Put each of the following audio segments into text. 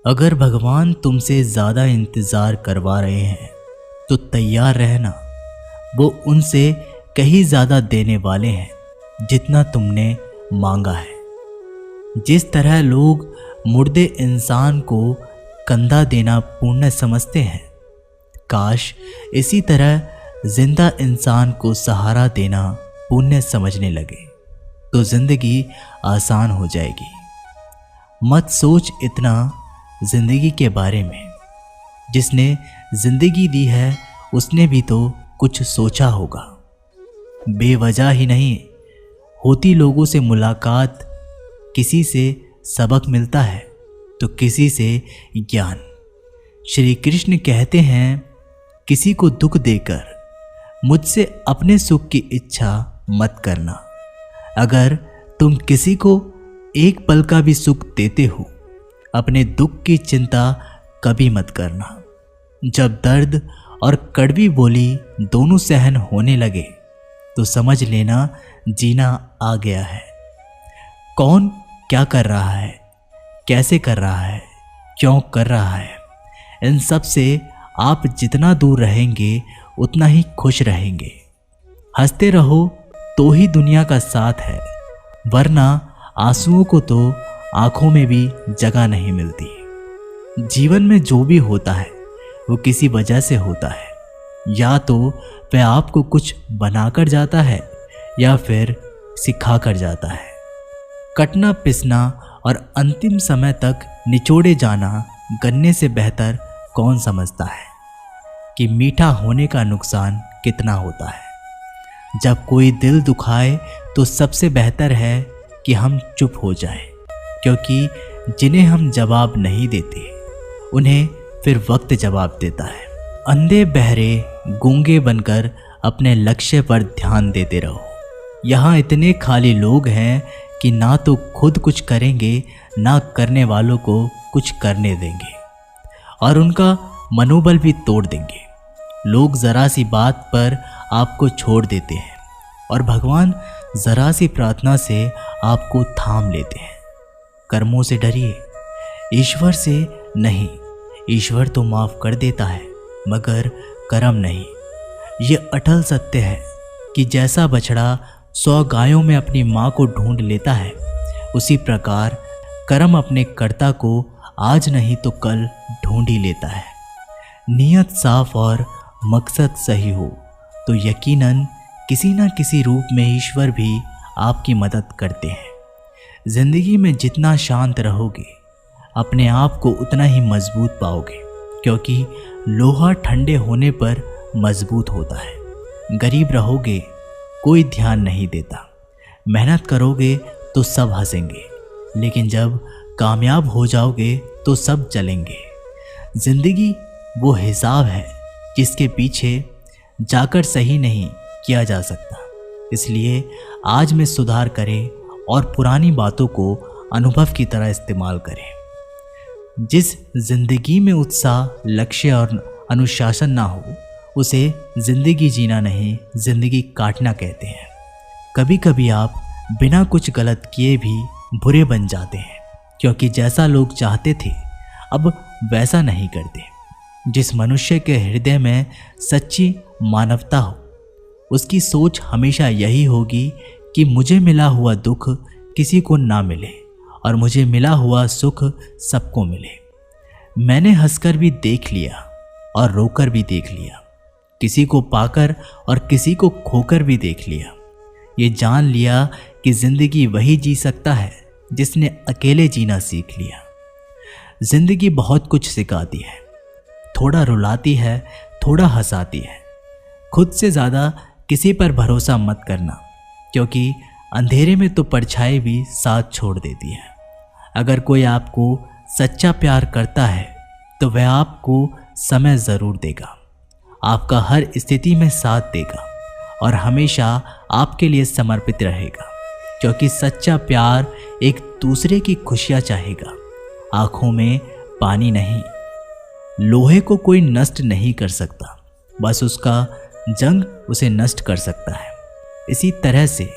अगर भगवान तुमसे ज़्यादा इंतज़ार करवा रहे हैं तो तैयार रहना, वो उनसे कहीं ज़्यादा देने वाले हैं जितना तुमने मांगा है। जिस तरह लोग मुर्दे इंसान को कंधा देना पुण्य समझते हैं, काश इसी तरह जिंदा इंसान को सहारा देना पुण्य समझने लगे तो जिंदगी आसान हो जाएगी। मत सोच इतना जिंदगी के बारे में, जिसने जिंदगी दी है उसने भी तो कुछ सोचा होगा। बेवजह ही नहीं होती लोगों से मुलाकात, किसी से सबक मिलता है तो किसी से ज्ञान। श्री कृष्ण कहते हैं, किसी को दुख देकर मुझसे अपने सुख की इच्छा मत करना। अगर तुम किसी को एक पल का भी सुख देते हो, अपने दुख की चिंता कभी मत करना। जब दर्द और कड़वी बोली दोनों सहन होने लगे तो समझ लेना जीना आ गया है। कौन क्या कर रहा है, कैसे कर रहा है, क्यों कर रहा है, इन सब से आप जितना दूर रहेंगे उतना ही खुश रहेंगे। हंसते रहो तो ही दुनिया का साथ है, वरना आंसुओं को तो आंखों में भी जगह नहीं मिलती। जीवन में जो भी होता है वो किसी वजह से होता है, या तो वह आपको कुछ बनाकर जाता है या फिर सिखा कर जाता है। कटना पिसना और अंतिम समय तक निचोड़े जाना गन्ने से बेहतर कौन समझता है कि मीठा होने का नुकसान कितना होता है। जब कोई दिल दुखाए तो सबसे बेहतर है कि हम चुप हो जाएं, क्योंकि जिन्हें हम जवाब नहीं देते उन्हें फिर वक्त जवाब देता है। अंधे बहरे गूंगे बनकर अपने लक्ष्य पर ध्यान देते रहो। यहाँ इतने खाली लोग हैं कि ना तो खुद कुछ करेंगे ना करने वालों को कुछ करने देंगे, और उनका मनोबल भी तोड़ देंगे। लोग ज़रा सी बात पर आपको छोड़ देते हैं और भगवान ज़रा सी प्रार्थना से आपको थाम लेते हैं। कर्मों से डरिए, ईश्वर से नहीं। ईश्वर तो माफ़ कर देता है मगर कर्म नहीं। ये अटल सत्य है कि जैसा बछड़ा 100 गायों में अपनी माँ को ढूंढ लेता है, उसी प्रकार कर्म अपने कर्ता को आज नहीं तो कल ढूंढ ही लेता है। नियत साफ और मकसद सही हो तो यकीनन किसी न किसी रूप में ईश्वर भी आपकी मदद करते हैं। जिंदगी में जितना शांत रहोगे अपने आप को उतना ही मजबूत पाओगे, क्योंकि लोहा ठंडे होने पर मजबूत होता है। गरीब रहोगे कोई ध्यान नहीं देता, मेहनत करोगे तो सब हंसेंगे, लेकिन जब कामयाब हो जाओगे तो सब जलेंगे। जिंदगी वो हिसाब है जिसके पीछे जाकर सही नहीं किया जा सकता। इसलिए आज में सुधार करें और पुरानी बातों को अनुभव की तरह इस्तेमाल करें। जिस जिंदगी में उत्साह, लक्ष्य और अनुशासन ना हो उसे जिंदगी जीना नहीं, जिंदगी काटना कहते हैं। कभी कभी आप बिना कुछ गलत किए भी बुरे बन जाते हैं, क्योंकि जैसा लोग चाहते थे अब वैसा नहीं करते। जिस मनुष्य के हृदय में सच्ची मानवता हो उसकी सोच हमेशा यही होगी कि मुझे मिला हुआ दुख किसी को ना मिले और मुझे मिला हुआ सुख सबको मिले। मैंने हंसकर भी देख लिया और रोकर भी देख लिया, किसी को पाकर और किसी को खोकर भी देख लिया। ये जान लिया कि जिंदगी वही जी सकता है जिसने अकेले जीना सीख लिया। जिंदगी बहुत कुछ सिखाती है, थोड़ा रुलाती है, थोड़ा हंसाती है। खुद से ज़्यादा किसी पर भरोसा मत करना, क्योंकि अंधेरे में तो परछाई भी साथ छोड़ देती है। अगर कोई आपको सच्चा प्यार करता है तो वह आपको समय ज़रूर देगा, आपका हर स्थिति में साथ देगा और हमेशा आपके लिए समर्पित रहेगा, क्योंकि सच्चा प्यार एक दूसरे की खुशियाँ चाहेगा, आँखों में पानी नहीं। लोहे को कोई नष्ट नहीं कर सकता, बस उसका जंग उसे नष्ट कर सकता है। इसी तरह से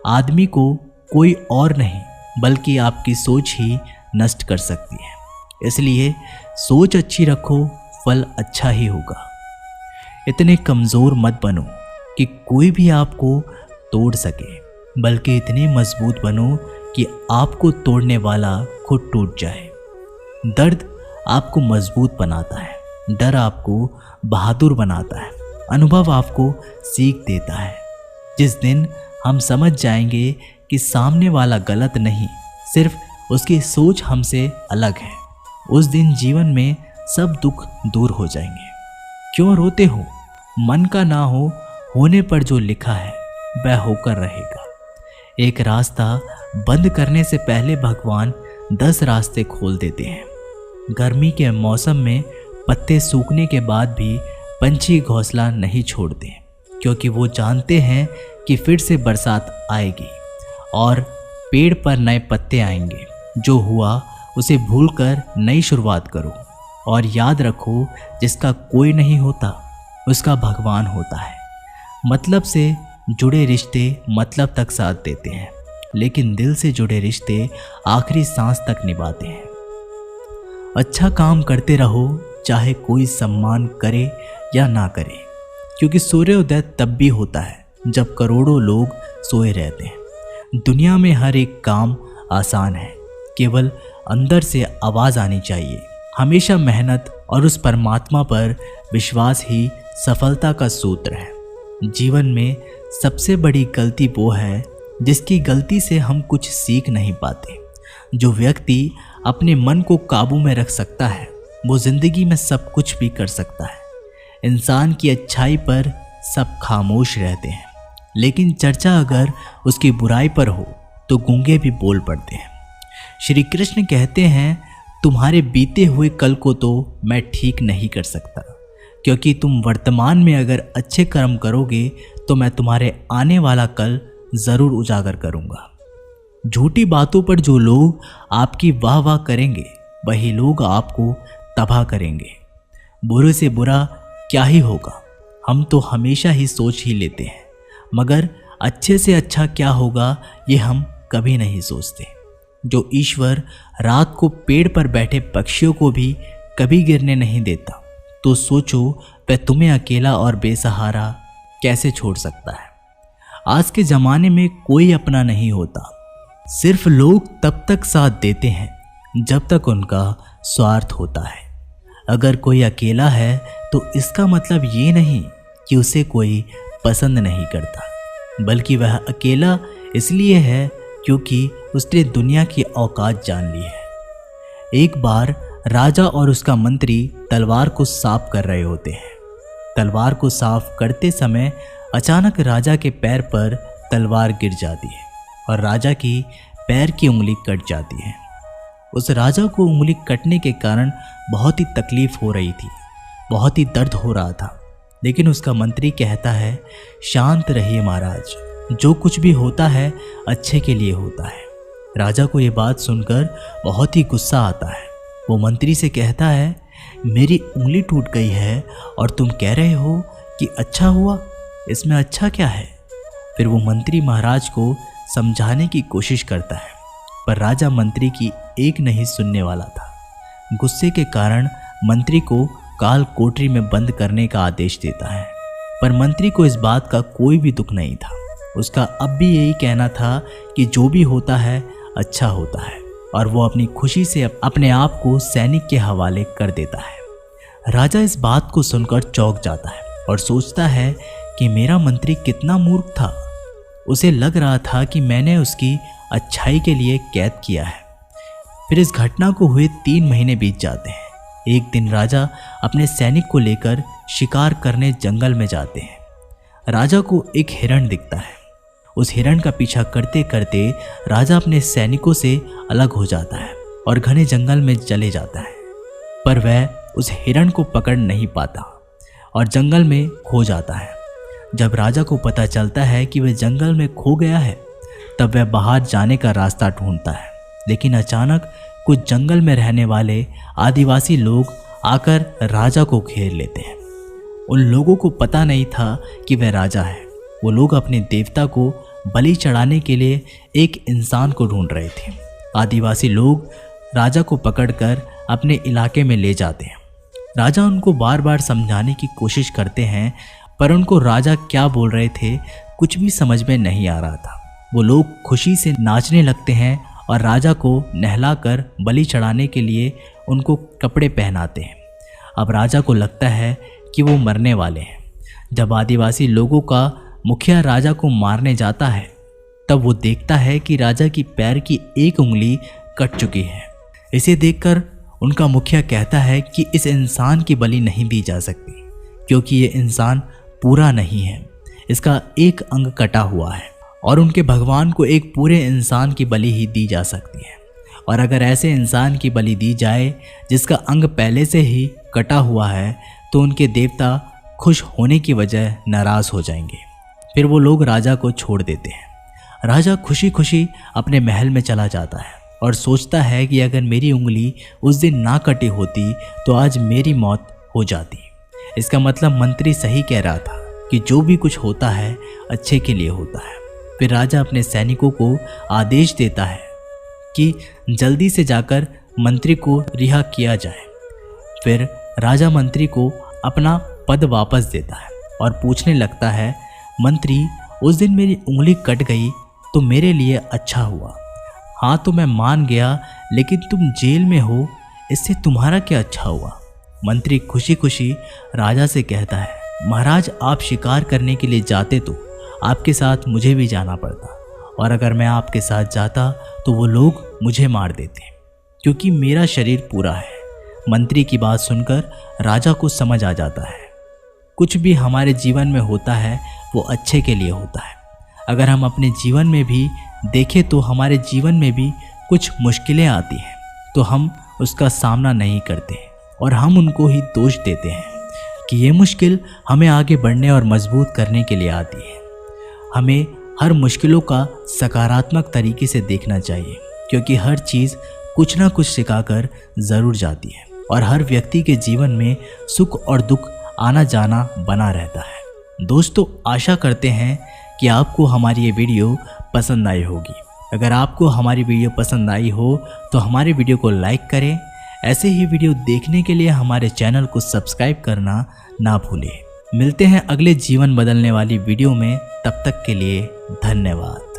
आदमी को कोई और नहीं बल्कि आपकी सोच ही नष्ट कर सकती है। इसलिए सोच अच्छी रखो, फल अच्छा ही होगा। इतने कमज़ोर मत बनो कि कोई भी आपको तोड़ सके, बल्कि इतने मजबूत बनो कि आपको तोड़ने वाला खुद टूट जाए। दर्द आपको मजबूत बनाता है, डर आपको बहादुर बनाता है, अनुभव आपको सीख देता है। जिस दिन हम समझ जाएंगे कि सामने वाला गलत नहीं, सिर्फ उसकी सोच हमसे अलग है, उस दिन जीवन में सब दुख दूर हो जाएंगे। क्यों रोते हो? मन का ना हो, होने पर जो लिखा है वह होकर रहेगा। एक रास्ता बंद करने से पहले भगवान 10 रास्ते खोल देते हैं। गर्मी के मौसम में पत्ते सूखने के बाद भी पंछी घोंसला नहीं छोड़ते, क्योंकि वो जानते हैं कि फिर से बरसात आएगी और पेड़ पर नए पत्ते आएंगे। जो हुआ उसे भूलकर नई शुरुआत करो और याद रखो, जिसका कोई नहीं होता उसका भगवान होता है। मतलब से जुड़े रिश्ते मतलब तक साथ देते हैं, लेकिन दिल से जुड़े रिश्ते आखिरी सांस तक निभाते हैं। अच्छा काम करते रहो, चाहे कोई सम्मान करे या ना करे, क्योंकि सूर्योदय तब भी होता है जब करोड़ों लोग सोए रहते हैं। दुनिया में हर एक काम आसान है, केवल अंदर से आवाज़ आनी चाहिए। हमेशा मेहनत और उस परमात्मा पर विश्वास ही सफलता का सूत्र है। जीवन में सबसे बड़ी गलती वो है जिसकी गलती से हम कुछ सीख नहीं पाते। जो व्यक्ति अपने मन को काबू में रख सकता है, वो जिंदगी में सब कुछ भी कर सकता है। इंसान की अच्छाई पर सब खामोश रहते हैं, लेकिन चर्चा अगर उसकी बुराई पर हो तो गूंगे भी बोल पड़ते हैं। श्री कृष्ण कहते हैं, तुम्हारे बीते हुए कल को तो मैं ठीक नहीं कर सकता, क्योंकि तुम वर्तमान में अगर अच्छे कर्म करोगे तो मैं तुम्हारे आने वाला कल ज़रूर उजागर करूँगा। झूठी बातों पर जो लोग आपकी वाह वाह करेंगे, वही लोग आपको तबाह करेंगे। बुरे से बुरा क्या ही होगा, हम तो हमेशा ही सोच ही लेते हैं, मगर अच्छे से अच्छा क्या होगा ये हम कभी नहीं सोचते। जो ईश्वर रात को पेड़ पर बैठे पक्षियों को भी कभी गिरने नहीं देता, तो सोचो वह तुम्हें अकेला और बेसहारा कैसे छोड़ सकता है। आज के ज़माने में कोई अपना नहीं होता, सिर्फ लोग तब तक साथ देते हैं जब तक उनका स्वार्थ होता है। अगर कोई अकेला है तो इसका मतलब ये नहीं कि उसे कोई पसंद नहीं करता, बल्कि वह अकेला इसलिए है क्योंकि उसने दुनिया की औकात जान ली है। एक बार राजा और उसका मंत्री तलवार को साफ कर रहे होते हैं। तलवार को साफ करते समय अचानक राजा के पैर पर तलवार गिर जाती है और राजा की पैर की उंगली कट जाती है। उस राजा को उंगली कटने के कारण बहुत ही तकलीफ हो रही थी, बहुत ही दर्द हो रहा था, लेकिन उसका मंत्री कहता है, शांत रहिए महाराज, जो कुछ भी होता है अच्छे के लिए होता है। राजा को ये बात सुनकर बहुत ही गुस्सा आता है। वो मंत्री से कहता है, मेरी उंगली टूट गई है और तुम कह रहे हो कि अच्छा हुआ, इसमें अच्छा क्या है? फिर वो मंत्री महाराज को समझाने की कोशिश करता है, पर राजा मंत्री की एक नहीं सुनने वाला था। गुस्से के कारण मंत्री को काल कोठरी में बंद करने का आदेश देता है, पर मंत्री को इस बात का कोई भी दुख नहीं था। उसका अब भी यही कहना था कि जो भी होता है अच्छा होता है, और वो अपनी खुशी से अपने आप को सैनिक के हवाले कर देता है। राजा इस बात को सुनकर चौंक जाता है और सोचता है कि मेरा मंत्री कितना मूर्ख था। उसे लग रहा था कि मैंने उसकी अच्छाई के लिए कैद किया है। फिर इस घटना को हुए 3 महीने बीत जाते हैं। एक दिन राजा अपने सैनिक को लेकर शिकार करने जंगल में जाते हैं। राजा को एक हिरण दिखता है। उस हिरण का पीछा करते करते राजा अपने सैनिकों से अलग हो जाता है और घने जंगल में चले जाता है, पर वह उस हिरण को पकड़ नहीं पाता और जंगल में खो जाता है। जब राजा को पता चलता है कि वह जंगल में खो गया है, तब वह बाहर जाने का रास्ता ढूंढता है, लेकिन अचानक कुछ जंगल में रहने वाले आदिवासी लोग आकर राजा को घेर लेते हैं। उन लोगों को पता नहीं था कि वह राजा है। वो लोग अपने देवता को बलि चढ़ाने के लिए एक इंसान को ढूंढ रहे थे। आदिवासी लोग राजा को पकड़कर अपने इलाके में ले जाते हैं। राजा उनको बार बार समझाने की कोशिश करते हैं, पर उनको राजा क्या बोल रहे थे कुछ भी समझ में नहीं आ रहा था। वो लोग खुशी से नाचने लगते हैं और राजा को नहलाकर बलि चढ़ाने के लिए उनको कपड़े पहनाते हैं। अब राजा को लगता है कि वो मरने वाले हैं। जब आदिवासी लोगों का मुखिया राजा को मारने जाता है, तब वो देखता है कि राजा की पैर की एक उंगली कट चुकी है। इसे देखकर उनका मुखिया कहता है कि इस इंसान की बलि नहीं दी जा सकती, क्योंकि ये इंसान पूरा नहीं है, इसका एक अंग कटा हुआ है और उनके भगवान को एक पूरे इंसान की बलि ही दी जा सकती है। और अगर ऐसे इंसान की बलि दी जाए जिसका अंग पहले से ही कटा हुआ है, तो उनके देवता खुश होने की वजह नाराज हो जाएंगे। फिर वो लोग राजा को छोड़ देते हैं। राजा खुशी खुशी अपने महल में चला जाता है और सोचता है कि अगर मेरी उंगली उस दिन ना कटी होती तो आज मेरी मौत हो जाती। इसका मतलब मंत्री सही कह रहा था कि जो भी कुछ होता है अच्छे के लिए होता है। फिर राजा अपने सैनिकों को आदेश देता है कि जल्दी से जाकर मंत्री को रिहा किया जाए। फिर राजा मंत्री को अपना पद वापस देता है और पूछने लगता है, मंत्री, उस दिन मेरी उंगली कट गई तो मेरे लिए अच्छा हुआ। हाँ तो मैं मान गया, लेकिन तुम जेल में हो, इससे तुम्हारा क्या अच्छा हुआ? मंत्री खुशी खुशी राजा से कहता है, महाराज, आप शिकार करने के लिए जाते तो आपके साथ मुझे भी जाना पड़ता, और अगर मैं आपके साथ जाता तो वो लोग मुझे मार देते, क्योंकि मेरा शरीर पूरा है। मंत्री की बात सुनकर राजा को समझ आ जाता है, कुछ भी हमारे जीवन में होता है वो अच्छे के लिए होता है। अगर हम अपने जीवन में भी देखें तो हमारे जीवन में भी कुछ मुश्किलें आती हैं, तो हम उसका सामना नहीं करते और हम उनको ही दोष देते हैं कि ये मुश्किल हमें आगे बढ़ने और मजबूत करने के लिए आती है। हमें हर मुश्किलों का सकारात्मक तरीके से देखना चाहिए, क्योंकि हर चीज़ कुछ ना कुछ सिखाकर ज़रूर जाती है और हर व्यक्ति के जीवन में सुख और दुख आना जाना बना रहता है। दोस्तों, आशा करते हैं कि आपको हमारी ये वीडियो पसंद आई होगी। अगर आपको हमारी वीडियो पसंद आई हो तो हमारे वीडियो को लाइक करें। ऐसे ही वीडियो देखने के लिए हमारे चैनल को सब्सक्राइब करना ना भूलें। मिलते हैं अगले जीवन बदलने वाली वीडियो में, तब तक के लिए धन्यवाद।